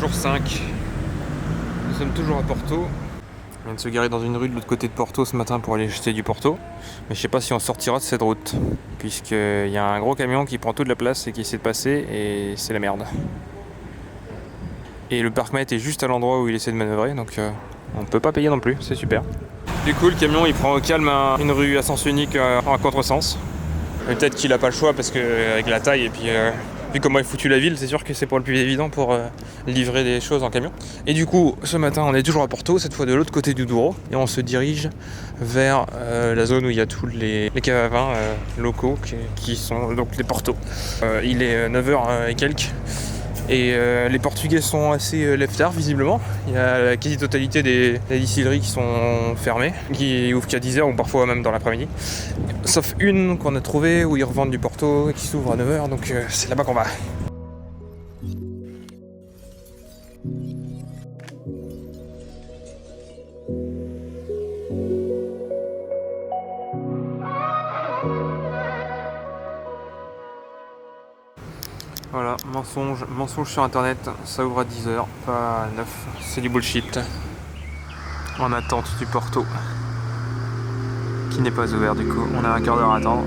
Jour 5. Nous sommes toujours à Porto. On vient de se garer dans une rue de l'autre côté de Porto ce matin pour aller acheter du Porto. Mais je sais pas si on sortira de cette route. Puisqu'il y a un gros camion qui prend toute la place et qui essaie de passer et c'est la merde. Et le parc-mètre est juste à l'endroit où il essaie de manœuvrer, donc on peut pas payer non plus, c'est super. Du coup le camion il prend au calme une rue à sens unique en contresens. Peut-être qu'il a pas le choix parce que avec la taille et puis vu comment est foutu la ville, c'est sûr que c'est pas le plus évident pour livrer des choses en camion. Et du coup, ce matin, on est toujours à Porto, cette fois de l'autre côté du Douro, et on se dirige vers la zone où il y a tous les caves à vin locaux qui sont donc les Porto. Il est 9h et quelques, et les Portugais sont assez lève-tard visiblement. Il y a la quasi-totalité des distilleries qui sont fermées, qui ouvrent qu'à 10h ou parfois même dans l'après-midi. Sauf une qu'on a trouvée où ils revendent du Porto et qui s'ouvre à 9h, donc c'est là-bas qu'on va. Voilà, mensonge sur internet, ça ouvre à 10h, pas à 9, c'est du bullshit. En attente du Porto, qui n'est pas ouvert du coup, on a un quart d'heure à attendre.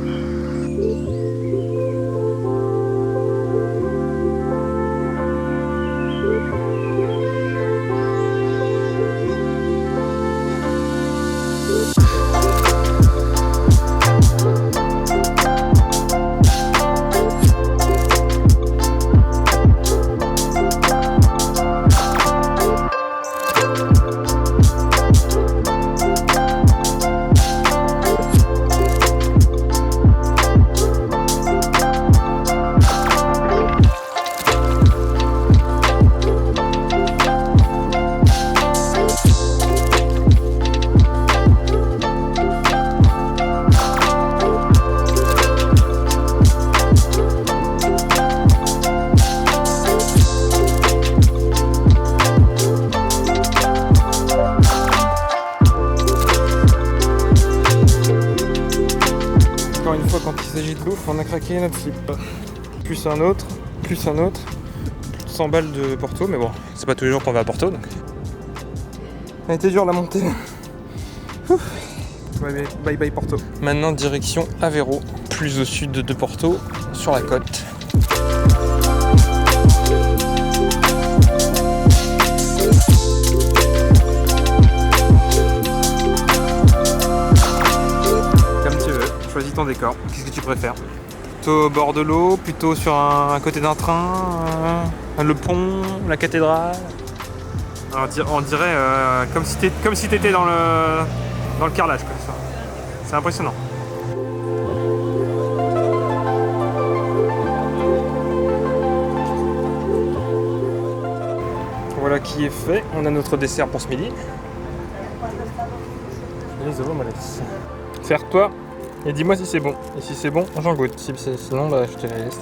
Quand il s'agit de bouffe, on a craqué notre slip. Plus un autre, plus de 100 balles de Porto, mais bon, c'est pas tous les jours qu'on va à Porto donc. Ça a été dur la montée. Bye bye Porto. Maintenant direction Aveiro, plus au sud de Porto, sur la côte. Choisis ton décor, qu'est-ce que tu préfères? Plutôt au bord de l'eau, plutôt sur un côté d'un train, le pont, la cathédrale. Alors, on dirait comme si t'étais dans le carrelage, quoi. C'est impressionnant. Voilà qui est fait, on a notre dessert pour ce midi. Serre-toi. Et dis-moi si c'est bon. Et si c'est bon, j'en goûte. Sinon, bah, je te laisse.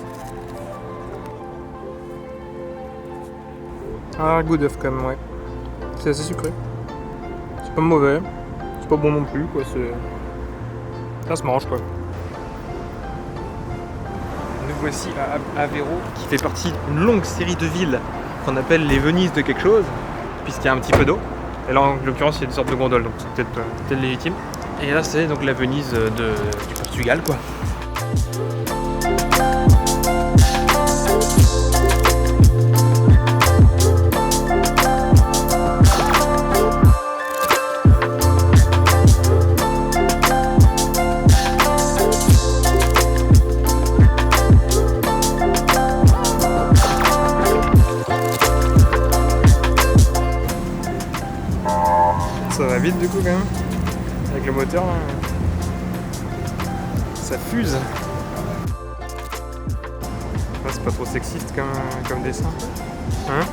Ah, goût d'œuf quand même, ouais. C'est assez sucré. C'est pas mauvais. C'est pas bon non plus, quoi. Ça se mange, quoi. Nous voici à Aveiro, qui fait partie d'une longue série de villes qu'on appelle les Venise de quelque chose, puisqu'il y a un petit peu d'eau. Et là, en l'occurrence, il y a une sorte de gondole, donc c'est peut-être légitime. Et là, c'est donc la Venise du Portugal, quoi. Ça va vite du coup quand même. Avec le moteur là, ça fuse. Ah, c'est pas trop sexiste comme dessin. Hein?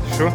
Putain. Chaud.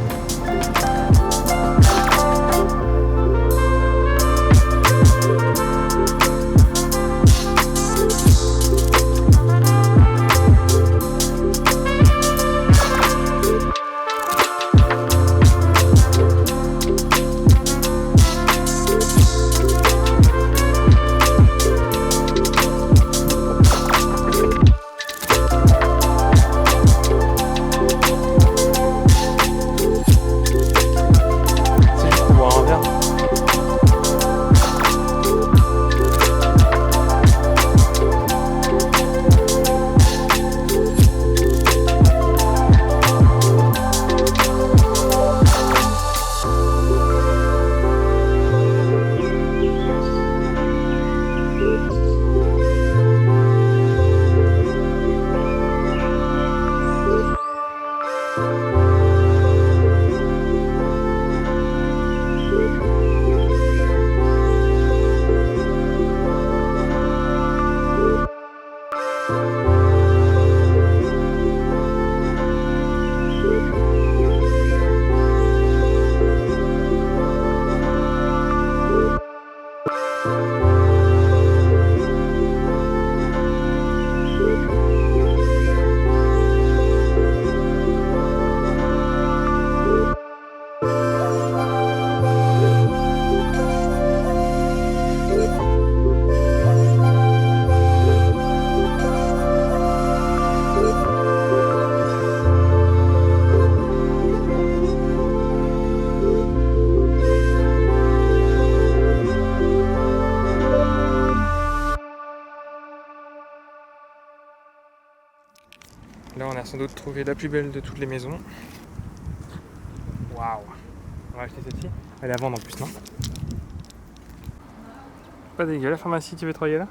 sans doute trouver la plus belle de toutes les maisons. Waouh! On va acheter celle-ci. Elle est à vendre en plus, non? Pas dégueu, la pharmacie, tu veux travailler là?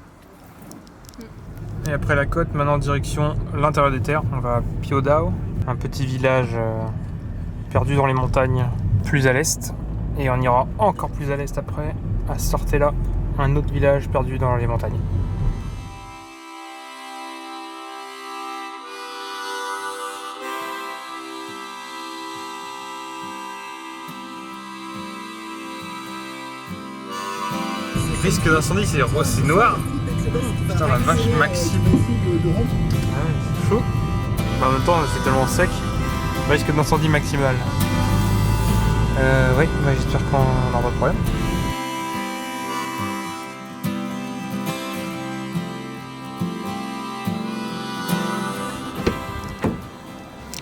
Et après la côte, maintenant direction l'intérieur des terres. On va à Piodao, un petit village perdu dans les montagnes plus à l'est. Et on ira encore plus à l'est après, à Sortela, un autre village perdu dans les montagnes. Le risque d'incendie, c'est noir. Putain, la vache, Maxime. Ah, c'est chaud. Mais en même temps, c'est tellement sec. Risque d'incendie maximal. Oui, bah, j'espère qu'on n'aura pas de problème.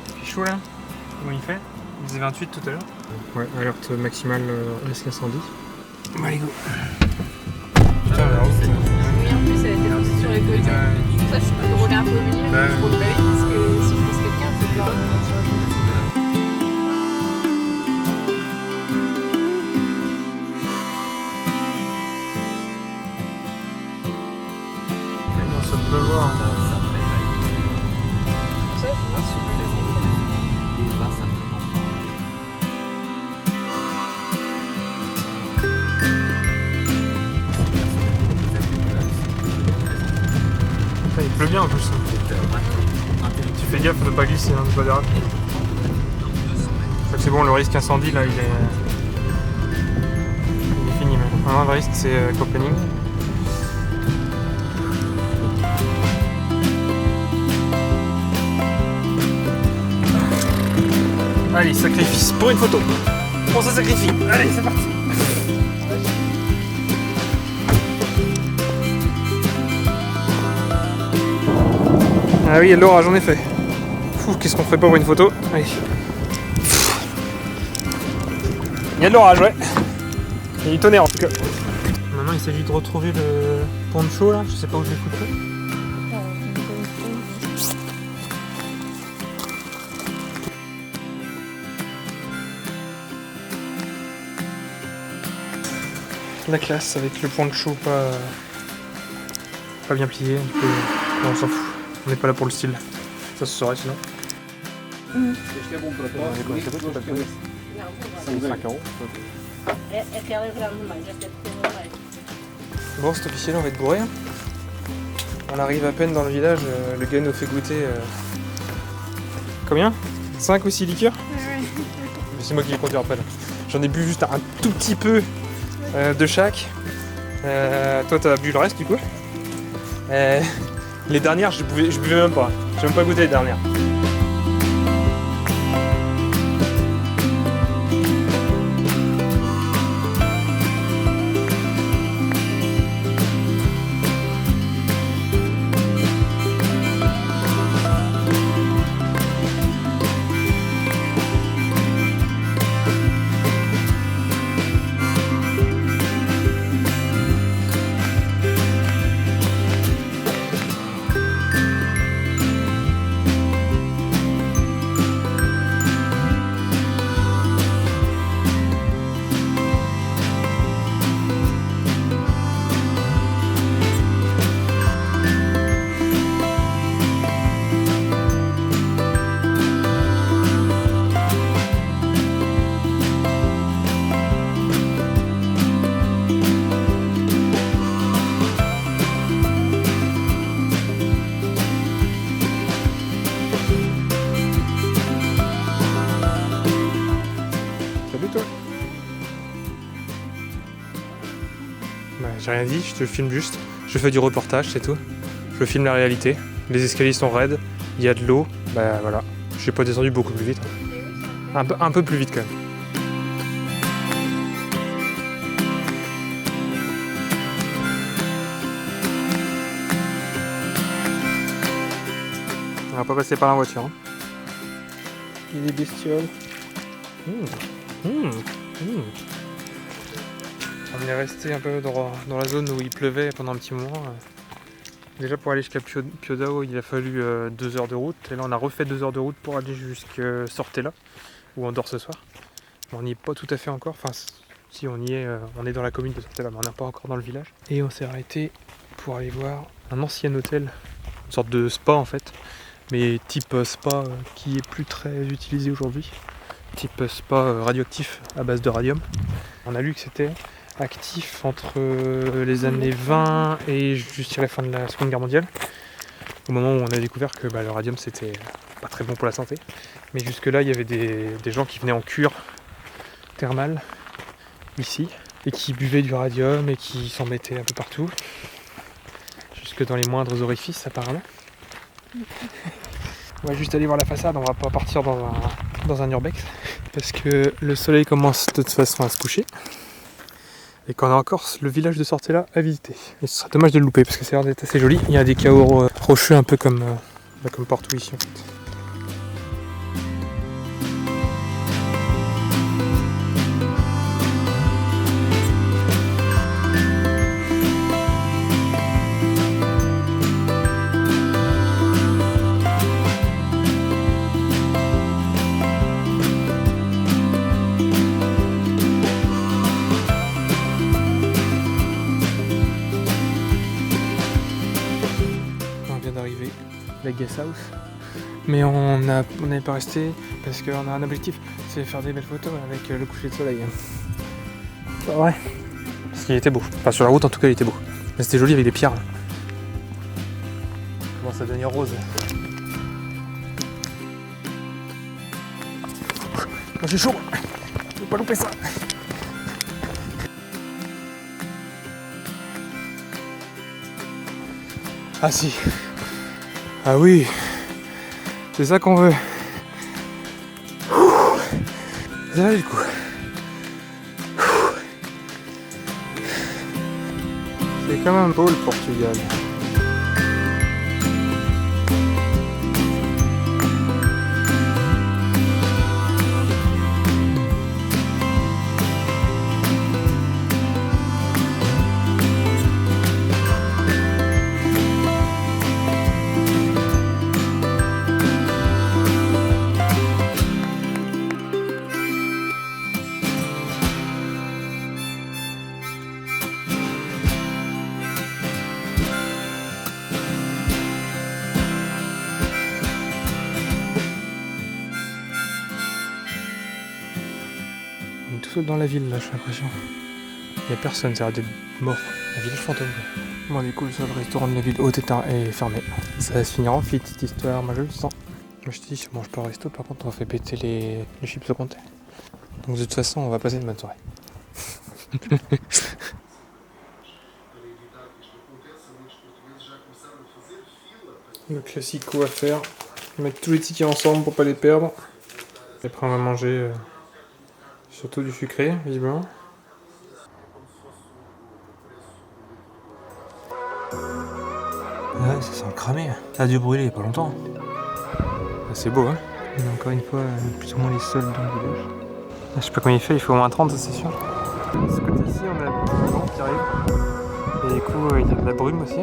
Il fait chaud là. Comment il fait? Il faisait 28 tout à l'heure. Ouais, alerte maximale risque incendie. Bon, allez, go. Putain, la route. Oui, en plus, elle était lancée sur les côtés. C'est pour ça que je suis pas rouler un peu au milieu. Je roule pas vite parce que si je laisse quelqu'un, c'est plus rapide. Ça peut voir. Ça, je suis Il pleut bien en plus. Tu fais gaffe de pas glisser, hein, de pas déraper. C'est bon, le risque incendie là il est fini. Mais un vrai risque c'est Copenhague. Allez, sacrifice pour une photo. On se sacrifie. Allez, c'est parti. Ah oui, il y a de l'orage en effet. Qu'est-ce qu'on ferait pas pour une photo? Allez. Il y a de l'orage, ouais. Il y a du tonnerre en tout cas. Maintenant il s'agit de retrouver le poncho là, je sais pas où je vais foutre. La classe avec le poncho pas bien plié, du coup on s'en fout. On n'est pas là pour le style. Ça se saurait sinon. Bon, cet officiel, on va être bourré. On arrive à peine dans le village, le gars nous fait goûter. Combien? 5 ou 6 liqueurs? C'est moi qui vais conduire après. J'en ai bu juste un tout petit peu de chaque. Toi, t'as bu le reste du coup? Les dernières, je buvais même pas. J'ai même pas goûté les dernières. Bah, j'ai rien dit, je te filme juste. Je fais du reportage, c'est tout. Je filme la réalité. Les escaliers sont raides, il y a de l'eau. Bah voilà. J'ai pas descendu beaucoup plus vite. Un peu plus vite quand même. On va pas passer par la voiture. Hein. Il est bestiole. On est resté un peu dans la zone où il pleuvait pendant un petit moment. Déjà pour aller jusqu'à Piodao, il a fallu 2 heures de route. Et là on a refait 2 heures de route pour aller jusqu'à Sortella, où on dort ce soir. On n'y est pas tout à fait encore, enfin si on y est, on est dans la commune de Sortella, mais on n'est pas encore dans le village. Et on s'est arrêté pour aller voir un ancien hôtel, une sorte de spa en fait, mais type spa qui est plus très utilisé aujourd'hui. Type spa radioactif à base de radium. On a lu que c'était actif entre les années 20 et jusqu'à la fin de la Seconde Guerre mondiale, au moment où on a découvert que le radium c'était pas très bon pour la santé. Mais jusque là il y avait des gens qui venaient en cure thermale ici et qui buvaient du radium et qui s'en mettaient un peu partout, jusque dans les moindres orifices apparemment. On va juste aller voir la façade, on va pas partir dans un urbex parce que le soleil commence de toute façon à se coucher et qu'on a encore le village de Sortella à visiter. Et ce serait dommage de le louper parce que ça a l'air d'être assez joli. Il y a des chaos rocheux un peu comme partout ici en fait. D'arriver, la guest house, mais on n'est pas resté parce qu'on a un objectif, c'est faire des belles photos avec le coucher de soleil. Ouais, parce qu'il était beau, enfin sur la route en tout cas il était beau, mais c'était joli avec des pierres. Il commence à devenir rose. Oh, j'ai chaud, je peux pas louper ça. Ah si. Ah oui, c'est ça qu'on veut. Ça va du coup. C'est quand même beau le Portugal. On est tout seul dans la ville là, j'ai l'impression. Il n'y a personne, ça a l'air d'être mort. Un village fantôme. Bon, du coup, le seul restaurant de la ville haute est fermé. Ça va se finir en fit cette histoire, moi je le sens. Moi je te dis, si on mange pas au resto, par contre, on fait péter les chips au compter. Donc de toute façon, on va passer une bonne soirée. Le classico à faire. Mettre tous les tickets ensemble pour pas les perdre. Et après, on va manger surtout du sucré, visiblement. Ouais, ça sent le cramé. Ça a dû brûler il y a pas longtemps. C'est beau, hein. On est encore une fois plus ou moins les seuls dans le village. Je sais pas combien il fait au moins 30, ça c'est sûr. De ce côté-ci, on a le vent qui arrive. Et du coup, il y a de la brume aussi.